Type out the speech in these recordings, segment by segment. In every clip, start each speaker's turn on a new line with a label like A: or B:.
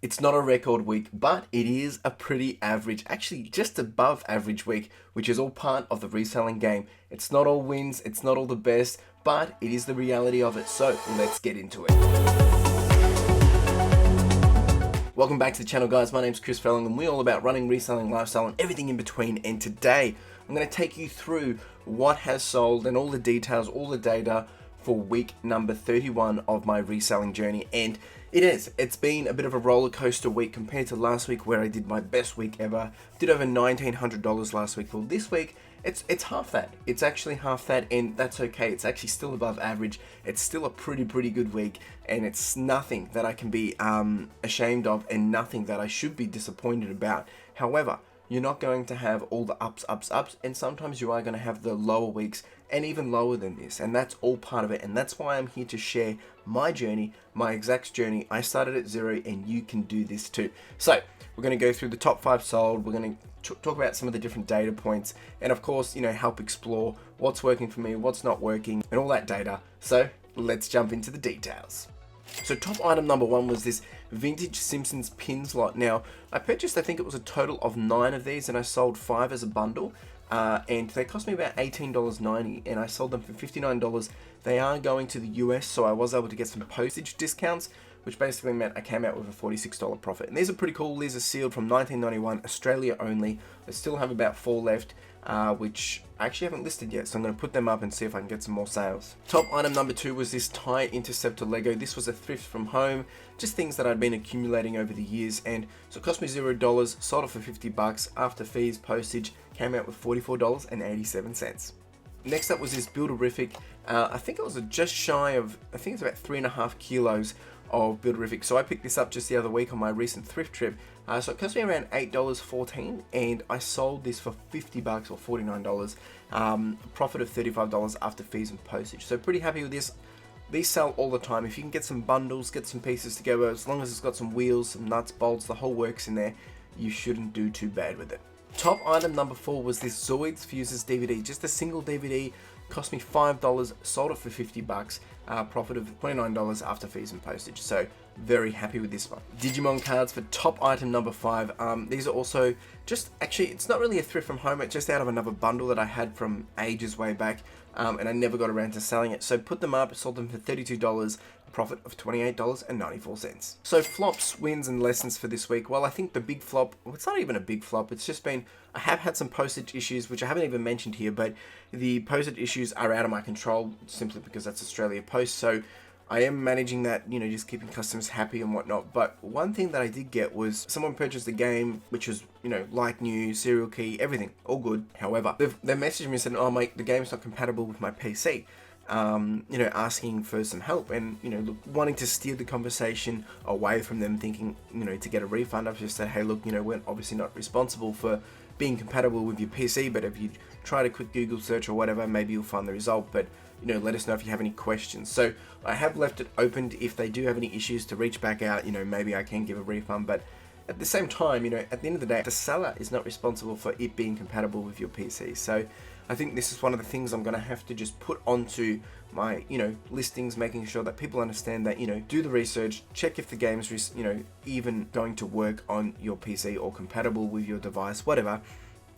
A: It's not a record week, but it is a pretty average, actually just above average week, which is all part of the reselling game. It's not all wins, it's not all the best, but it is the reality of it. So let's get into it. Welcome back to the channel, guys. My name's Chris Felling and we're all about running, reselling, lifestyle and everything in between. And today I'm going to take you through what has sold and all the details, all the data for week number 31 of my reselling journey. And it's been a bit of a roller coaster week compared to last week where I did my best week ever. Did over $1,900 last week. Well, this week it's half that. It's actually half that, and that's okay. It's actually still above average. It's still a pretty good week, and it's nothing that I can be ashamed of and nothing that I should be disappointed about. However, you're not going to have all the ups, and sometimes you are going to have the lower weeks and even lower than this, and that's all part of it. And that's why I'm here to share my journey, my exact journey. I started at zero and you can do this too. So we're going to go through the top 5 sold. We're going to talk about some of the different data points, and of course, help explore what's working for me, what's not working, and all that data. So let's jump into the details. So top item number 1 was this vintage Simpsons pins lot. Now, I purchased, I think it was a total of 9 of these, and I sold 5 as a bundle, and they cost me about $18.90, and I sold them for $59. They are going to the US, so I was able to get some postage discounts, which basically meant I came out with a $46 profit. And these are pretty cool. These are sealed from 1991, Australia only. I still have about 4 left, which I actually haven't listed yet, so I'm going to put them up and see if I can get some more sales. Top item number 2 was this TIE Interceptor Lego. This was a thrift from home, just things that I'd been accumulating over the years, and so it cost me $0, sold it for $50 after fees, postage, came out with $44.87. Next up was this Builderific. I think it was just shy of, I think it's about 3.5 kilos of Builderific. So I picked this up just the other week on my recent thrift trip. So it cost me around $8.14, and I sold this for $50 or $49. A profit of $35 after fees and postage. So pretty happy with this. These sell all the time. If you can get some bundles, get some pieces together, as long as it's got some wheels, some nuts, bolts, the whole works in there, you shouldn't do too bad with it. Top item number 4 was this Zoids Fuses DVD. Just a single DVD, cost me $5, sold it for $50, profit of $29 after fees and postage. So very happy with this one. Digimon cards for top item number 5. These are also just, actually it's not really a thrift from home, it's just out of another bundle that I had from ages way back, and I never got around to selling it. So put them up, sold them for $32, profit of $28.94. So flops, wins and lessons for this week. Well, I think the big flop, well, it's not even a big flop, it's just been, I have had some postage issues, which I haven't even mentioned here, but the postage issues are out of my control simply because that's Australia Post. So I am managing that, just keeping customers happy and whatnot. But one thing that I did get was someone purchased a game, which was, like new, serial key, everything, all good. However, they messaged me and said, oh mate, the game's not compatible with my PC. Asking for some help and, wanting to steer the conversation away from them thinking, to get a refund. I've just said, hey, look, we're obviously not responsible for being compatible with your PC, but if you try to quick Google search or whatever, maybe you'll find the result, but, let us know if you have any questions. So I have left it open if they do have any issues to reach back out, maybe I can give a refund, but at the same time, at the end of the day, the seller is not responsible for it being compatible with your PC. So I think this is one of the things I'm going to have to just put onto my, listings, making sure that people understand that, do the research, check if the game's, even going to work on your PC or compatible with your device, whatever.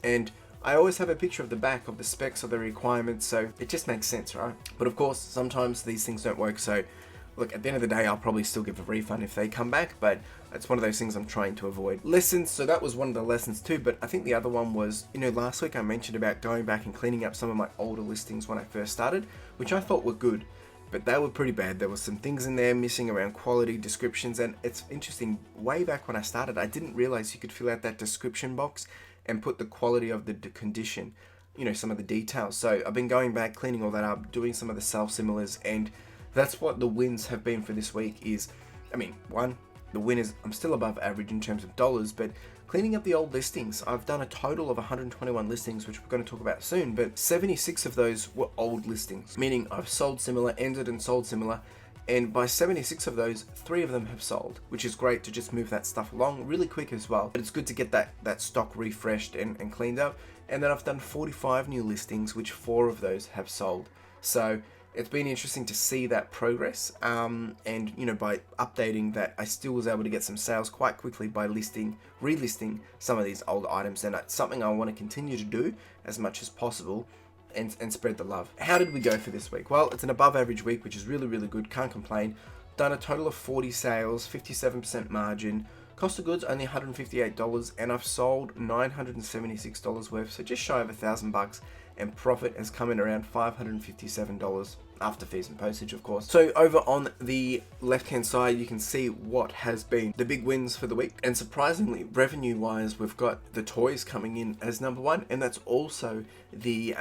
A: And I always have a picture of the back of the specs or the requirements, so it just makes sense, right? But of course, sometimes these things don't work, so look, at the end of the day, I'll probably still give a refund if they come back, but it's one of those things I'm trying to avoid. Lessons, so that was one of the lessons too, but I think the other one was, last week I mentioned about going back and cleaning up some of my older listings when I first started, which I thought were good, but they were pretty bad. There were some things in there missing around quality, descriptions, and it's interesting, way back when I started, I didn't realize you could fill out that description box and put the quality of the condition, some of the details. So I've been going back, cleaning all that up, doing some of the self-similars, and that's what the wins have been for this week is, one, the win is I'm still above average in terms of dollars, but cleaning up the old listings, I've done a total of 121 listings, which we're going to talk about soon, but 76 of those were old listings, meaning I've sold similar, ended and sold similar, and by 76 of those, 3 of them have sold, which is great to just move that stuff along really quick as well. But it's good to get that stock refreshed and cleaned up. And then I've done 45 new listings, which 4 of those have sold. So it's been interesting to see that progress. And by updating that, I still was able to get some sales quite quickly by relisting some of these old items, and that's something I want to continue to do as much as possible. And spread the love. How did we go for this week? Well, it's an above average week, which is really, really good. Can't complain. Done a total of 40 sales, 57% margin. Cost of goods only $158, and I've sold $976 worth, so just shy of $1,000. And profit has come in around $557 after fees and postage, of course. So over on the left-hand side, you can see what has been the big wins for the week. And surprisingly, revenue-wise, we've got the toys coming in as number one, and that's also the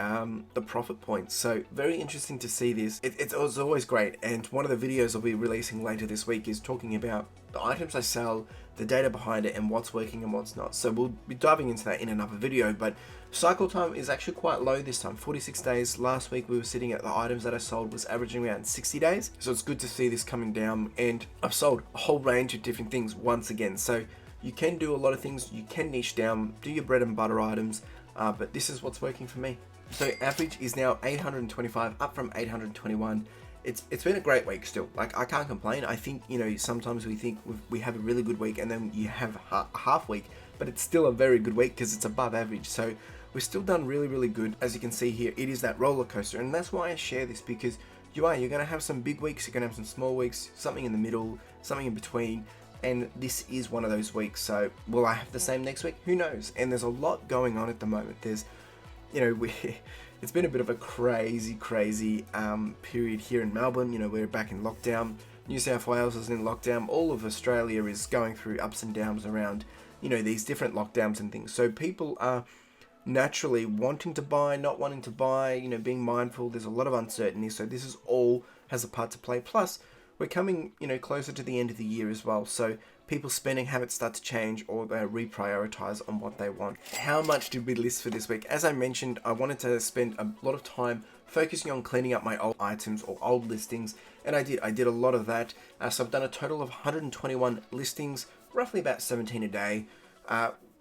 A: profit points. So very interesting to see this. It's always great. And one of the videos I'll be releasing later this week is talking about the items I sell, the data behind it, and what's working and what's not. So we'll be diving into that in another video, but cycle time is actually quite low this time, 46 days. Last week we were sitting at the items that I sold was averaging around 60 days. So it's good to see this coming down, and I've sold a whole range of different things once again. So you can do a lot of things, you can niche down, do your bread and butter items, but this is what's working for me. So average is now 825, up from 821. It's been a great week still. Like, I can't complain. I think, sometimes we think we have a really good week and then you have a half week, but it's still a very good week because it's above average. So we've still done really, really good. As you can see here, it is that roller coaster, and that's why I share this, because you're going to have some big weeks, you're going to have some small weeks, something in the middle, something in between, and this is one of those weeks. So will I have the same next week? Who knows? And there's a lot going on at the moment. There's, it's been a bit of a crazy period here in Melbourne. We're back in lockdown. New South Wales is in lockdown. All of Australia is going through ups and downs around, these different lockdowns and things. So people are naturally wanting to buy, not wanting to buy, being mindful. There's a lot of uncertainty. So this is all has a part to play. Plus, we're coming, closer to the end of the year as well. So people's spending habits start to change, or they reprioritize on what they want. How much did we list for this week? As I mentioned, I wanted to spend a lot of time focusing on cleaning up my old items or old listings, and I did a lot of that. So I've done a total of 121 listings, roughly about 17 a day.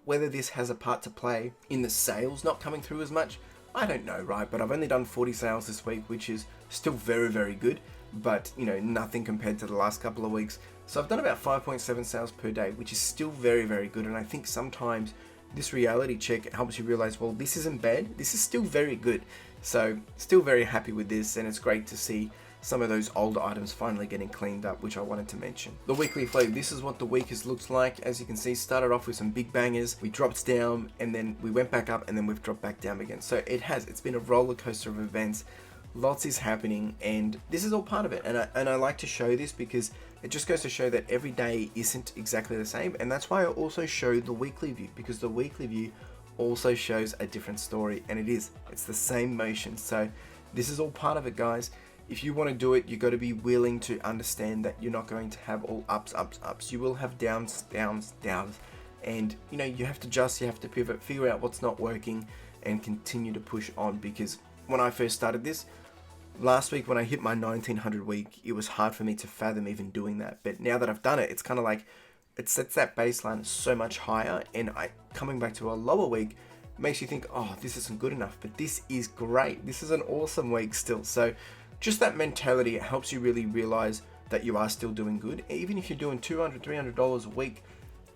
A: Whether this has a part to play in the sales not coming through as much, I don't know, right? But I've only done 40 sales this week, which is still very, very good, but nothing compared to the last couple of weeks. So I've done about 5.7 sales per day, which is still very, very good. And I think sometimes this reality check helps you realize, well, this isn't bad. This is still very good. So still very happy with this. And it's great to see some of those older items finally getting cleaned up, which I wanted to mention. The weekly flow, this is what the week has looked like. As you can see, started off with some big bangers. We dropped down and then we went back up and then we've dropped back down again. So it's been a roller coaster of events. Lots is happening, and this is all part of it. And I like to show this because it just goes to show that every day isn't exactly the same. And that's why I also show the weekly view, because the weekly view also shows a different story, and it's the same motion. So this is all part of it, guys. If you want to do it, you got to be willing to understand that you're not going to have all ups. You will have downs, and you have to adjust, you have to pivot, figure out what's not working, and continue to push on. Because when I first started this last week, when I hit my 1900 week, it was hard for me to fathom even doing that. But now that I've done it, it's kind of like it sets that baseline so much higher, and coming back to a lower week makes you think, oh, this isn't good enough, but this is great. This is an awesome week still. So just that mentality, it helps you really realize that you are still doing good. Even if you're doing $200, $300 a week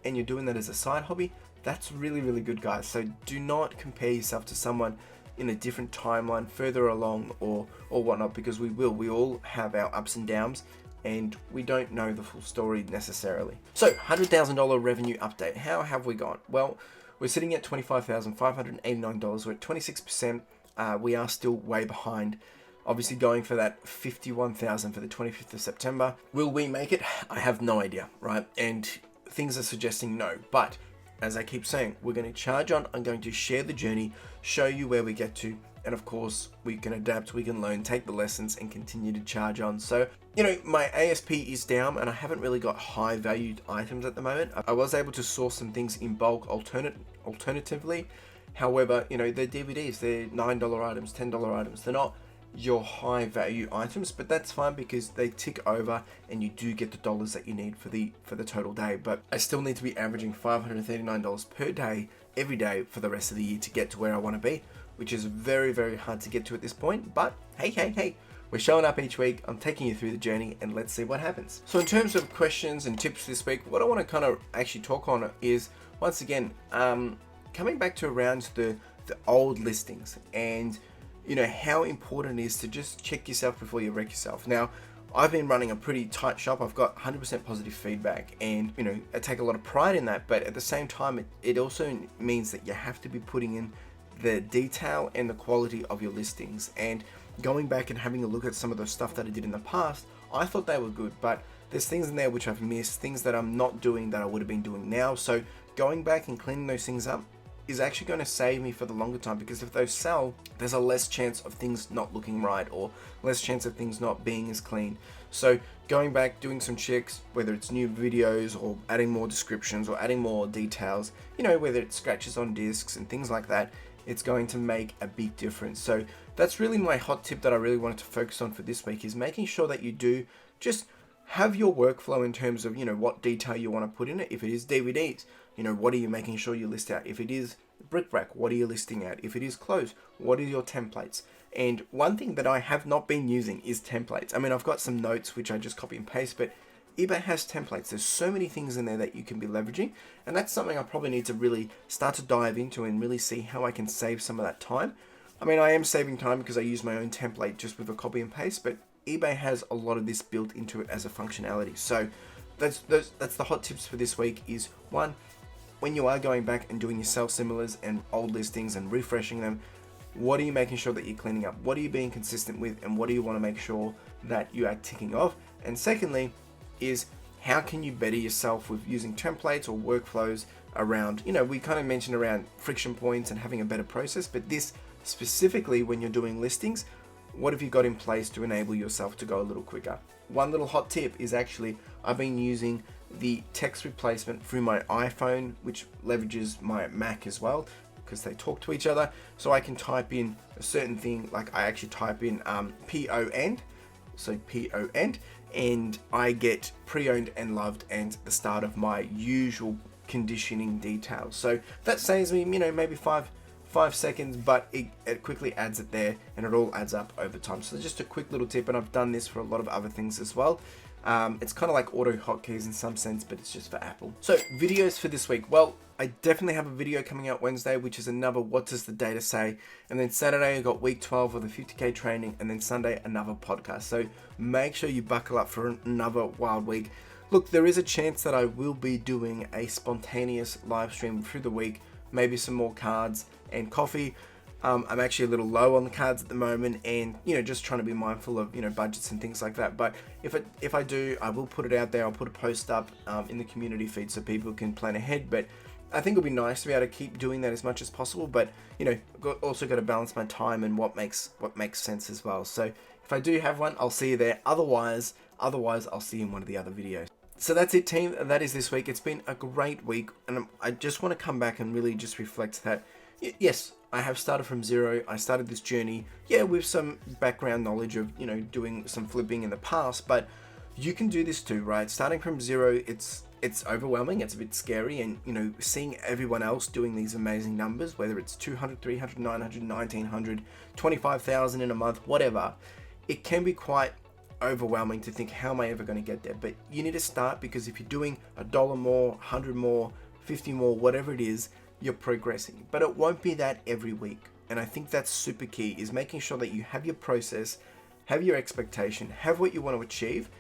A: and you're doing that as a side hobby, that's really, really good, guys. So do not compare yourself to someone in a different timeline further along or whatnot, because we all have our ups and downs, and we don't know the full story necessarily. So $100,000 revenue update. How have we gone? Well, we're sitting at $25,589. We're at 26%. We are still way behind. Obviously going for that 51,000 for the 25th of September. Will we make it? I have no idea, right? And things are suggesting no, but as I keep saying, we're going to charge on. I'm going to share the journey, show you where we get to, and of course, we can adapt, we can learn, take the lessons, and continue to charge on. So, my ASP is down, and I haven't really got high valued items at the moment. I was able to source some things in bulk alternatively. However, they're DVDs, they're $9 items, $10 items. They're not your high value items, but that's fine because they tick over and you do get the dollars that you need for the total day. But I still need to be averaging $539 per day every day for the rest of the year to get to where I want to be, which is very, very hard to get to at this point. But hey, We're showing up each week. I'm taking you through the journey, and let's see what happens. So in terms of questions and tips this week, what I want to kind of actually talk on is, once again, coming back to around the old listings, and how important it is to just check yourself before you wreck yourself. Now, I've been running a pretty tight shop. I've got 100% positive feedback, and I take a lot of pride in that, but at the same time, it also means that you have to be putting in the detail and the quality of your listings. And going back and having a look at some of the stuff that I did in the past, I thought they were good, but there's things in there which I've missed, things that I'm not doing that I would have been doing now. So going back and cleaning those things up is actually going to save me for the longer time, because if those sell, there's a less chance of things not looking right, or less chance of things not being as clean. So going back, doing some checks, whether it's new videos or adding more descriptions or adding more details, whether it's scratches on discs and things like that, it's going to make a big difference. So that's really my hot tip that I really wanted to focus on for this week, is making sure that you do just have your workflow in terms of, what detail you want to put in it. If it is DVDs, what are you making sure you list out? If it is bric-a-brac, what are you listing out? If it is clothes, what are your templates? And one thing that I have not been using is templates. I mean, I've got some notes which I just copy and paste, but eBay has templates. There's so many things in there that you can be leveraging, and that's something I probably need to really start to dive into and really see how I can save some of that time. I mean, I am saving time because I use my own template just with a copy and paste, but eBay has a lot of this built into it as a functionality. So that's the hot tips for this week. Is one, when you are going back and doing your self-similars and old listings and refreshing them, what are you making sure that you're cleaning up? What are you being consistent with? And what do you want to make sure that you are ticking off? And secondly, is how can you better yourself with using templates or workflows around, we kind of mentioned around friction points and having a better process, but this specifically when you're doing listings, what have you got in place to enable yourself to go a little quicker? One little hot tip is actually, I've been using the text replacement through my iPhone, which leverages my Mac as well, because they talk to each other. So I can type in a certain thing, like I actually type in P-O-N, so P-O-N, and I get pre-owned and loved and the start of my usual conditioning details. So that saves me, maybe five seconds, but it quickly adds it there, and it all adds up over time. So just a quick little tip, and I've done this for a lot of other things as well. It's kind of like auto hotkeys in some sense, but it's just for Apple. So videos for this week. Well, I definitely have a video coming out Wednesday, which is another what does the data say, and then Saturday I got week 12 of the 50k training, and then Sunday another podcast. So make sure you buckle up for another wild week. Look, there is a chance that I will be doing a spontaneous live stream through the week, maybe some more cards and coffee. I'm actually a little low on the cards at the moment, and just trying to be mindful of budgets and things like that. But if I do, I will put it out there. I'll put a post up in the community feed so people can plan ahead. But I think it'll be nice to be able to keep doing that as much as possible. But also got to balance my time and what makes sense as well. So if I do have one, I'll see you there. Otherwise I'll see you in one of the other videos. So that's it, team. That is this week. It's been a great week, and I just want to come back and really just reflect that. Yes, I have started from zero. I started this journey, with some background knowledge of, doing some flipping in the past, but you can do this too, right? Starting from zero, it's overwhelming, it's a bit scary, and, seeing everyone else doing these amazing numbers, whether it's 200, 300, 900, 1900, 25,000 in a month, whatever, it can be quite overwhelming to think, how am I ever going to get there? But you need to start, because if you're doing $1 more, 100 more, 50 more, whatever it is, you're progressing. But it won't be that every week, and I think that's super key, is making sure that you have your process, have your expectation, have what you want to achieve,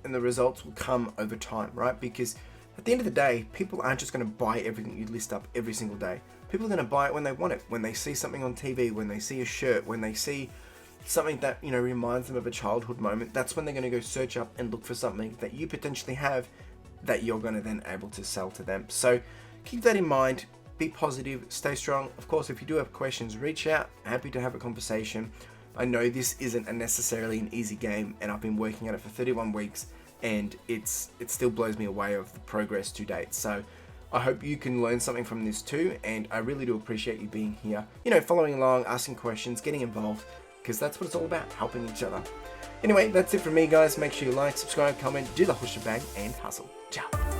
A: and the results will come over time, right? Because at the end of the day, people aren't just going to buy everything you list up every single day. People are going to buy it when they want it, when they see something on TV, when they see a shirt, when they see something that reminds them of a childhood moment. That's when they're going to go search up and look for something that you potentially have that you're going to then able to sell to them. So keep that in mind. Be positive, stay strong. Of course, if you do have questions, reach out. Happy to have a conversation. I know this isn't necessarily an easy game, and I've been working at it for 31 weeks, and it still blows me away of the progress to date. So I hope you can learn something from this too, and I really do appreciate you being here, following along, asking questions, getting involved, because that's what it's all about, helping each other. Anyway, that's it from me, guys. Make sure you like, subscribe, comment, do the hush bag, and hustle. Ciao.